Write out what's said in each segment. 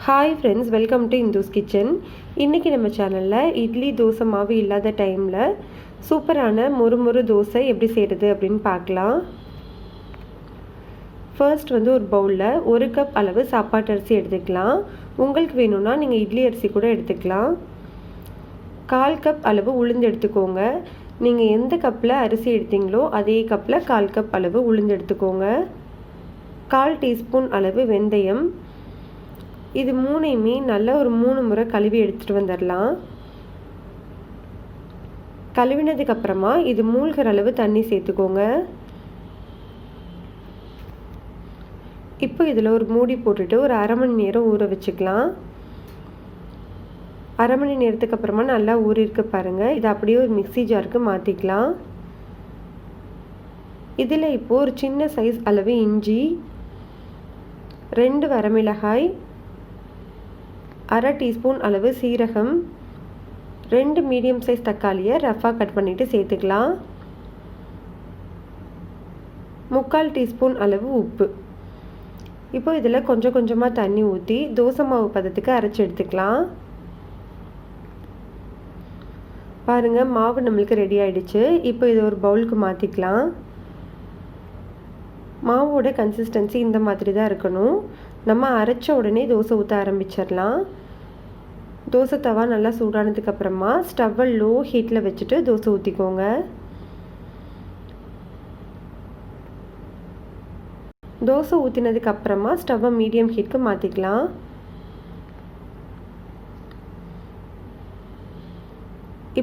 Hi friends, welcome to Indhu's kitchen. இன்றைக்கி நம்ம சேனலில் இட்லி தோசை மாவு இல்லாத டைமில் சூப்பரான மொறு தோசை எப்படி செய்கிறது அப்படின்னு பார்க்கலாம். ஃபர்ஸ்ட் ஒரு பவுலில் 1 கப் அளவு சாப்பாட்டு அரிசி எடுத்துக்கலாம். உங்களுக்கு வேணும்னா நீங்கள் இட்லி அரிசி கூட எடுத்துக்கலாம். 1/4 கப் அளவு உளுந்து எடுத்துக்கோங்க. நீங்கள் எந்த கப்பில் அரிசி எடுத்தீங்களோ அதே கப்பில் 1/4 கப் அளவு உளுந்து எடுத்துக்கோங்க. 1/4 டீஸ்பூன் அளவு வெந்தயம். இது மூணையுமே நல்லா ஒரு 3 முறை கழுவி எடுத்துகிட்டு வந்துடலாம். கழுவினதுக்கப்புறமா இது மூழ்கிற அளவு தண்ணி சேர்த்துக்கோங்க. இப்போ இதில் ஒரு மூடி போட்டுட்டு ஒரு 1/2 மணி நேரம் ஊற வச்சுக்கலாம். 1/2 மணி நேரத்துக்கு அப்புறமா நல்லா ஊறிருக்கு பாருங்கள். இதை அப்படியே ஒரு மிக்ஸி ஜாருக்கு மாற்றிக்கலாம். இதில் இப்போது ஒரு சின்ன சைஸ் அளவு இஞ்சி, 2 வரமிளகாய், 1/2 டீஸ்பூன் அளவு சீரகம், 2 மீடியம் சைஸ் தக்காளியை ரஃபாக கட் பண்ணிவிட்டு சேர்த்துக்கலாம். 3/4 டீஸ்பூன் அளவு உப்பு. இப்போ இதில் கொஞ்சம் கொஞ்சமாக தண்ணி ஊற்றி தோசை மாவு பதத்துக்கு அரைச்சி எடுத்துக்கலாம். பாருங்கள், மாவு நம்மளுக்கு ரெடி ஆகிடுச்சு. இப்போ இதை ஒரு பவுலுக்கு மாற்றிக்கலாம். மாவோட கன்சிஸ்டன்சி இந்த மாதிரி தான் இருக்கணும். நம்ம அரைச்ச உடனே தோசை ஊற்ற ஆரம்பிச்சிடலாம். தோசை தவா நல்லா சூடானதுக்கப்புறமா ஸ்டவ்வை லோ ஹீட்டில் வச்சுட்டு தோசை ஊற்றிக்கோங்க. தோசை ஊற்றினதுக்கப்புறமா ஸ்டவ்வை மீடியம் ஹீட்க்கு மாற்றிக்கலாம்.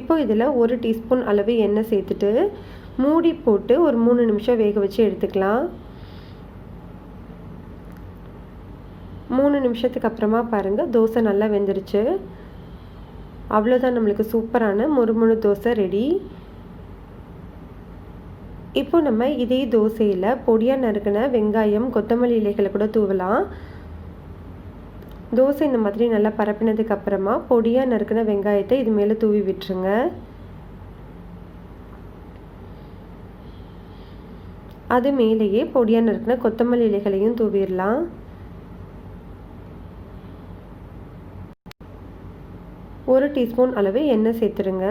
இப்போ இதில் 1 டீஸ்பூன் அளவு எண்ணெய் சேர்த்துட்டு மூடி போட்டு ஒரு 3 நிமிஷம் வேக வச்சு எடுத்துக்கலாம். 3 நிமிஷத்துக்கு அப்புறமா பாருங்கள், தோசை நல்லா வெந்துருச்சு. அவ்வளோதான், நம்மளுக்கு சூப்பரான மொறு தோசை ரெடி. இப்போ நம்ம இதே தோசையில் பொடியாக நறுக்கின வெங்காயம், கொத்தமல்லி இலைகளை கூட தூவலாம். தோசை இந்த மாதிரி நல்லா பரப்பினதுக்கு அப்புறமா பொடியாக நறுக்கின வெங்காயத்தை இது மேலே தூவி விட்டுருங்க. அது மேலேயே பொடியாக நறுக்கின கொத்தமல்லி இலைகளையும் தூவிடலாம். 1 டீஸ்பூன் அளவு எண்ணெய் சேர்த்துருங்க.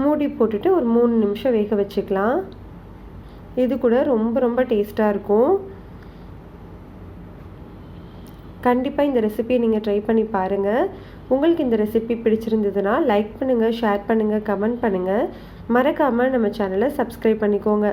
மூடி போட்டுட்டு ஒரு 3 நிமிஷம் வேக வச்சுக்கலாம். இது கூட ரொம்ப டேஸ்ட்டாக இருக்கும். கண்டிப்பாக இந்த ரெசிபியை நீங்கள் ட்ரை பண்ணி பாருங்கள். உங்களுக்கு இந்த ரெசிபி பிடிச்சிருந்ததுன்னா லைக் பண்ணுங்கள், ஷேர் பண்ணுங்கள், கமெண்ட் பண்ணுங்கள். மறக்காமல் நம்ம சேனலை சப்ஸ்கிரைப் பண்ணிக்கோங்க.